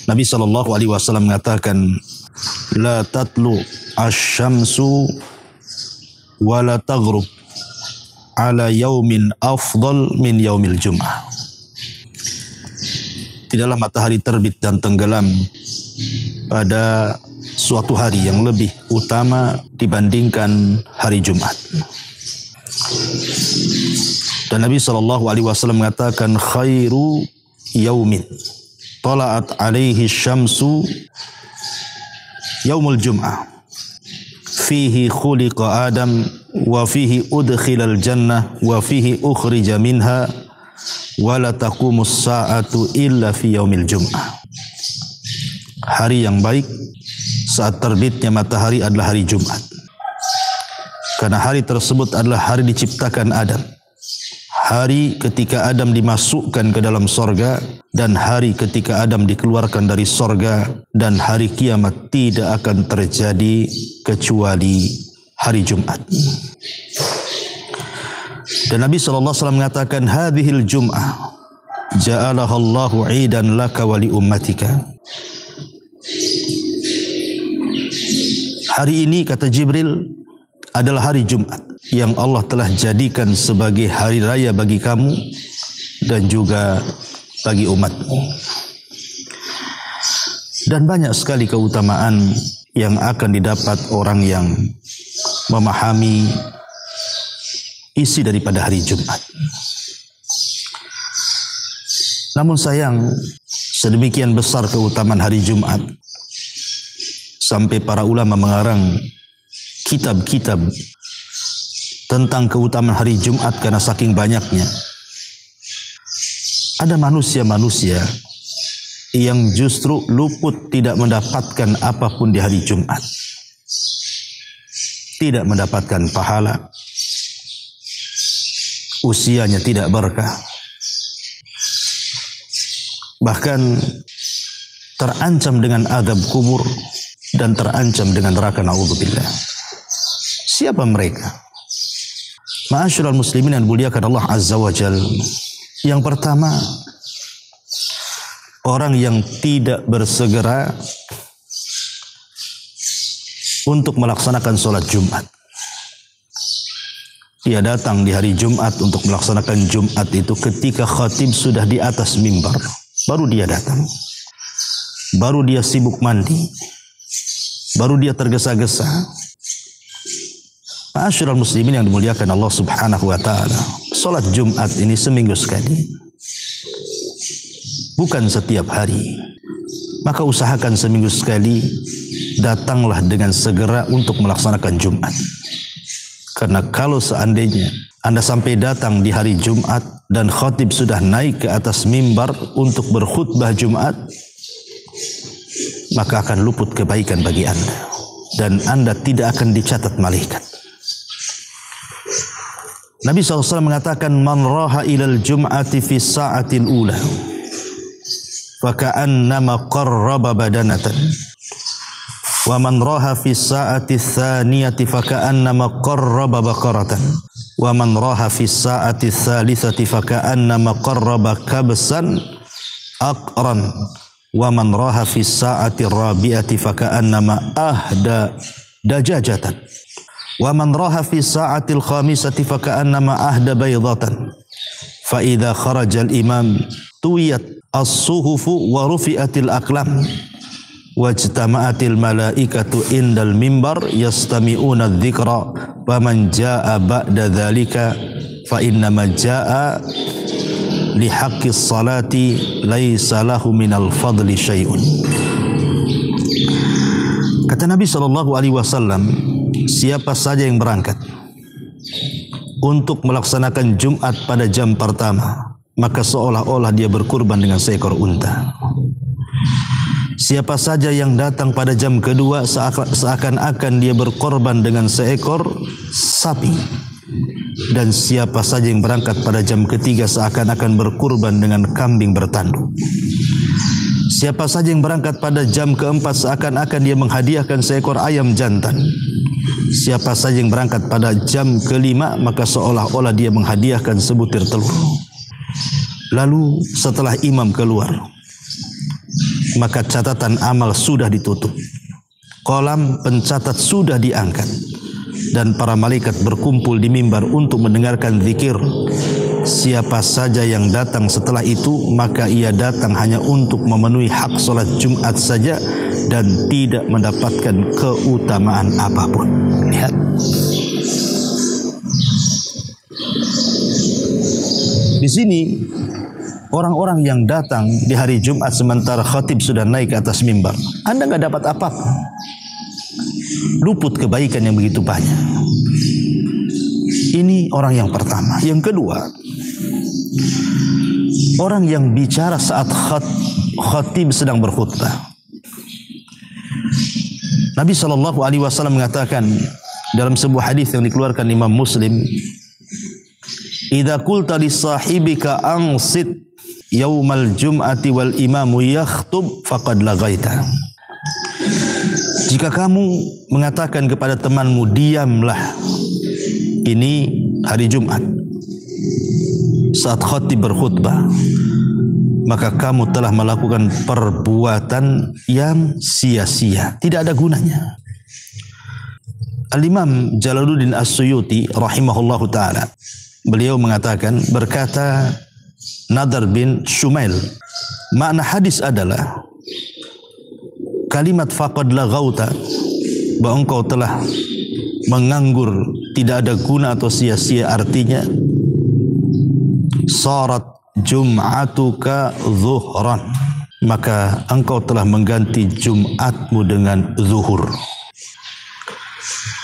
Nabi SAW mengatakan, la tatlu asy-syamsu wa la taghrub ala yaumin afdal min yaumil jum'ah. Tidaklah matahari terbit dan tenggelam pada suatu hari yang lebih utama dibandingkan hari Jumat. Dan Nabi SAW mengatakan, khairu yaumin tala'at alaihi syamsu yaumul jum'ah fihi khuliqa Adam wa fihi udkhilal jannah wa fihi ukhrija minha wa la taqumus sa'atu illa fi yaumil jum'ah. Hari yang baik saat terbitnya matahari adalah hari Jumat, karena hari tersebut adalah hari diciptakan Adam, hari ketika Adam dimasukkan ke dalam sorga, dan hari ketika Adam dikeluarkan dari sorga, dan hari kiamat tidak akan terjadi kecuali hari Jumat. Dan Nabi SAW mengatakan, hadhil jum'ah ja'alahallahu idan laka wa li ummatika. Hari ini, kata Jibril, adalah hari Jumat yang Allah telah jadikan sebagai hari raya bagi kamu dan juga bagi umatmu. Dan banyak sekali keutamaan yang akan didapat orang yang memahami isi daripada hari Jumat. Namun sayang, sedemikian besar keutamaan hari Jumat sampai para ulama mengarang kitab-kitab tentang keutamaan hari Jumat karena saking banyaknya. Ada manusia-manusia yang justru luput tidak mendapatkan apapun di hari Jumat. Tidak mendapatkan pahala. Usianya tidak berkah. Bahkan terancam dengan azab kubur dan terancam dengan neraka, naudzubillah. Siapa mereka? Ma'asyiral muslimin yang dimuliakan Allah Azza wa Jalla. Yang pertama, orang yang tidak bersegera untuk melaksanakan sholat Jumat. Dia datang di hari Jumat untuk melaksanakan Jumat itu ketika khatib sudah di atas mimbar. Baru dia datang. Baru dia sibuk mandi. Baru dia tergesa-gesa. Ma'asyiral muslimin yang dimuliakan Allah Subhanahu wa taala. Salat Jumat ini seminggu sekali. Bukan setiap hari. Maka usahakan seminggu sekali datanglah dengan segera untuk melaksanakan Jumat. Karena kalau seandainya Anda sampai datang di hari Jumat dan khatib sudah naik ke atas mimbar untuk berkhutbah Jumat, maka akan luput kebaikan bagi Anda dan Anda tidak akan dicatat malaikat. Nabi SAW mengatakan, man raha ilal jum'ati fi sa'atil ula faka'annama qarraba badanatan wa man raha fi sa'ati tsaniyati faka'annama qarraba baqaratan wa man raha fi sa'ati tsalitsati faka'annama qarraba kabsan aqran wa man raha fi sa'ati rabi'ati faka'annama ahda dajajatan wa man raha fi sa'atil khamisati faka'annama ahda baydatan fa idza kharaja al imam tuwiyat as-suhufu wa rufi'atil aqlam wajtama'atil malaikatu indal mimbar yastami'una adh-dhikra wa man jaa'a ba'da dzalika fa innama jaa'a li haqqis salati laisa lahu minal fadli syai'un. Kata Nabi SAW, siapa saja yang berangkat untuk melaksanakan Jumat pada jam pertama, maka seolah-olah dia berkurban dengan seekor unta. Siapa saja yang datang pada jam kedua, seakan-akan dia berkorban dengan seekor sapi. Dan siapa saja yang berangkat pada jam ketiga, seakan-akan berkurban dengan kambing bertanduk. Siapa saja yang berangkat pada jam keempat, seakan-akan dia menghadiahkan seekor ayam jantan. Siapa saja yang berangkat pada jam kelima, maka seolah-olah dia menghadiahkan sebutir telur. Lalu setelah imam keluar, maka catatan amal sudah ditutup. Kolam pencatat sudah diangkat. Dan para malaikat berkumpul di mimbar untuk mendengarkan zikir. Siapa saja yang datang setelah itu, maka ia datang hanya untuk memenuhi hak salat Jumat saja dan tidak mendapatkan keutamaan apapun. Lihat. Di sini orang-orang yang datang di hari Jumat sementara khatib sudah naik ke atas mimbar, Anda nggak dapat apa-apa. Luput kebaikan yang begitu banyak. Ini orang yang pertama. Yang kedua, orang yang bicara saat khatib sedang berkhutbah. Nabi SAW mengatakan dalam sebuah hadis yang dikeluarkan Imam Muslim, "Idza qulta li sahibika ansit yaumal jum'ati wal imamu yakhtub faqad laghaita." Jika kamu mengatakan kepada temanmu, diamlah, ini hari Jumat, saat khatib berkhutbah, maka kamu telah melakukan perbuatan yang sia-sia, tidak ada gunanya. Al-Imam Jalaluddin As-Suyuti rahimahullahu ta'ala, beliau mengatakan, berkata Nadar bin Shumail, makna hadis adalah kalimat faqad laghauta, bahwa engkau telah menganggur, tidak ada guna atau sia-sia, artinya sarat jum'atuka zuhran, maka engkau telah mengganti Jumatmu dengan zuhur.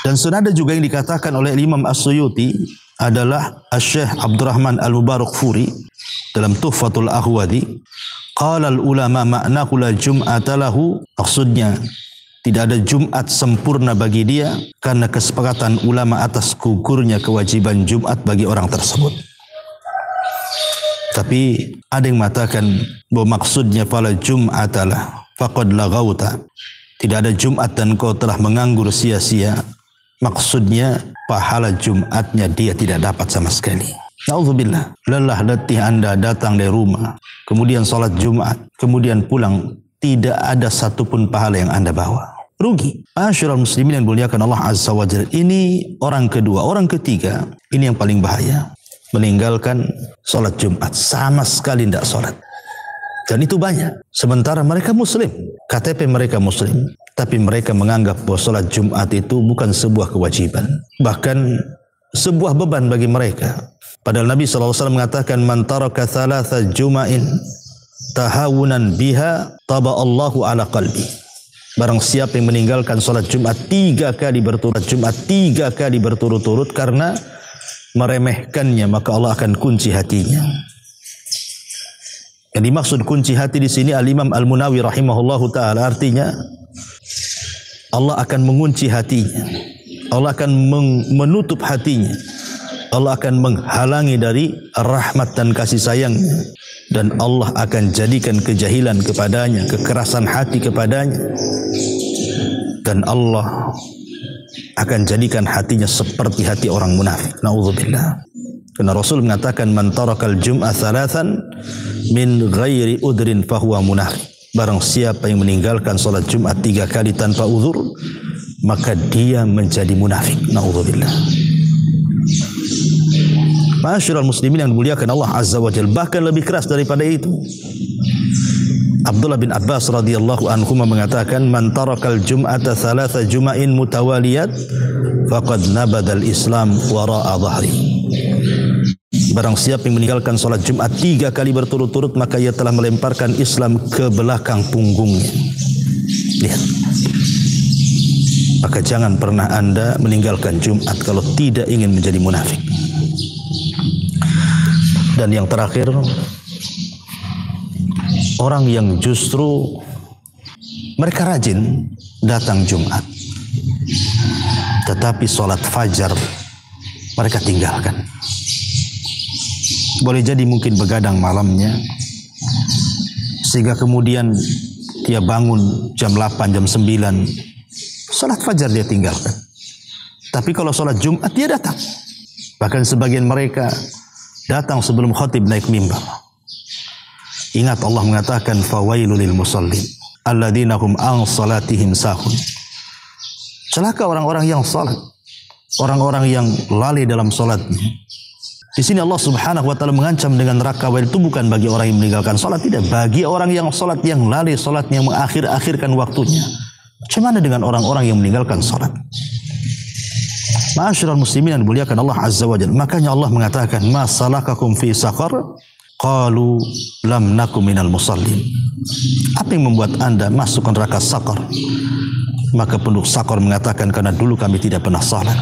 Dan senada juga yang dikatakan oleh Imam As-Suyuti adalah Syekh Abdurrahman Al-Mubarakfuri dalam Tuhfatul Ahwadi, qala al-ulama ma'nahu la jum'ata lahu, maksudnya tidak ada Jumat sempurna bagi dia karena kesepakatan ulama atas gugurnya kewajiban Jumat bagi orang tersebut. Tapi ada yang mengatakan bahwa maksudnya fala jum'atalah faqad laghauta, tidak ada Jumat dan kau telah menganggur sia-sia. Maksudnya pahala Jumatnya dia tidak dapat sama sekali. Na'udzubillah, lelah letih Anda datang dari rumah, kemudian sholat Jumat, kemudian pulang, tidak ada satupun pahala yang Anda bawa. Rugi. Ma'asyiral muslimin yang dimuliakan Allah Azza wa Jalla. Ini orang kedua. Orang ketiga, ini yang paling bahaya. Meninggalkan sholat Jumat. Sama sekali tidak sholat. Dan itu banyak. Sementara mereka muslim. KTP mereka muslim. Tapi mereka menganggap bahwa sholat Jumat itu bukan sebuah kewajiban. Bahkan sebuah beban bagi mereka. Padahal Nabi SAW mengatakan, man taraka thalatha juma'in tahawunan biha taba Allahu ala qalbi. Barang siapa yang meninggalkan sholat Jumat 3 kali berturut-turut karena meremehkannya, maka Allah akan kunci hatinya. Yang dimaksud kunci hati di sini Al-Imam Al-Munawi rahimahullahu ta'ala, artinya Allah akan mengunci hatinya, Allah akan menutup hatinya, Allah akan menghalangi dari rahmat dan kasih sayangnya, dan Allah akan jadikan kejahilan kepadanya, kekerasan hati kepadanya, dan Allah akan jadikan hatinya seperti hati orang munafik. Na'udzubillah. Karena Rasul mengatakan, man tarakal jum'ah thalathan min ghairi udrin fahuwa munafik. Barang siapa yang meninggalkan salat Jumat 3 kali tanpa uzur, maka dia menjadi munafik. Na'udzubillah. Ma'asyiral muslimin yang dimuliakan Allah Azza wa Jalla, bahkan lebih keras daripada itu. Abdullah bin Abbas radhiyallahu anhu mengatakan, man tarakal jum'ata thalatha juma'in mutawaliyat faqad nabadal Islam wara'a dhahri. Barang siapa yang meninggalkan salat Jumat 3 kali berturut-turut, maka ia telah melemparkan Islam ke belakang punggungnya. Lihat. Maka jangan pernah Anda meninggalkan Jumat kalau tidak ingin menjadi munafik. Dan yang terakhir, orang yang justru mereka rajin datang Jumat, tetapi sholat fajar mereka tinggalkan. Boleh jadi mungkin begadang malamnya, sehingga kemudian dia bangun jam 8, jam 9, sholat fajar dia tinggalkan. Tapi kalau sholat Jumat dia datang. Bahkan sebagian mereka datang sebelum khatib naik mimbar. Ingat Allah mengatakan fawailul lil musallin. alladzina hum an salatihim sahun. Celaka orang-orang yang salat, orang-orang yang lalai dalam salatnya. Di sini Allah Subhanahu wa taala mengancam dengan neraka, itu bukan bagi orang yang meninggalkan salat, tidak, bagi orang yang salat, yang lalai salatnya, yang mengakhir-akhirkan waktunya. Bagaimana dengan orang-orang yang meninggalkan salat? Ma'asyiral muslimin yang dimuliakan Allah Azza wa Jalla. Makanya Allah mengatakan, "Ma salakakum fi saqar?" Qalu lam nakum minal musallin. Apa yang membuat Anda masuk ke neraka Saqar? Maka penduduk Saqar mengatakan, karena dulu kami tidak pernah salat.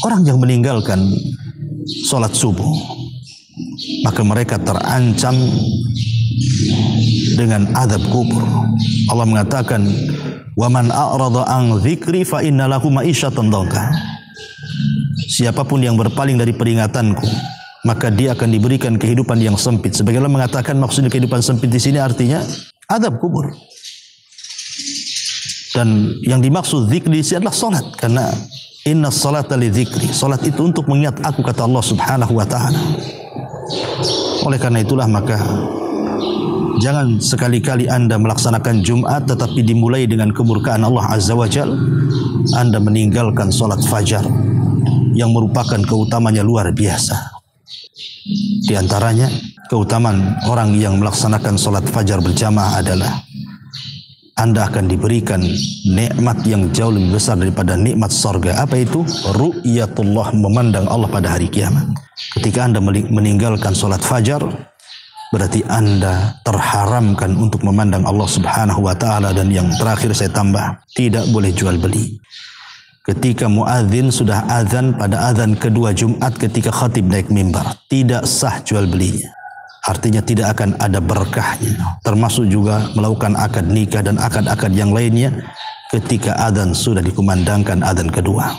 Orang yang meninggalkan salat subuh, maka mereka terancam dengan azab kubur. Allah mengatakan, "Wa man a'rada an dzikri fa inna lahu ma'isyatan dhanka." Siapapun yang berpaling dari peringatanku, maka dia akan diberikan kehidupan yang sempit. Sebagaimana mengatakan maksudnya kehidupan sempit di sini artinya azab kubur. Dan yang dimaksud zikr di sini adalah salat, karena inna salata li dzikri. Salat itu untuk mengingat aku, kata Allah Subhanahu wa taala. Oleh karena itulah maka jangan sekali-kali Anda melaksanakan Jumat tetapi dimulai dengan kemurkaan Allah Azza wa Jalla. Anda meninggalkan salat fajar yang merupakan keutamanya luar biasa. Di antaranya keutamaan orang yang melaksanakan salat fajar berjamaah adalah Anda akan diberikan nikmat yang jauh lebih besar daripada nikmat surga. Apa itu? Ru'yatullah, memandang Allah pada hari kiamat. Ketika Anda meninggalkan salat fajar, berarti Anda terharamkan untuk memandang Allah Subhanahu wa taala. Dan yang terakhir saya tambah, tidak boleh jual beli. Ketika muadzin sudah azan pada azan kedua Jumat, ketika khatib naik mimbar, tidak sah jual belinya. Artinya tidak akan ada berkahnya. Termasuk juga melakukan akad nikah dan akad-akad yang lainnya ketika azan sudah dikumandangkan azan kedua.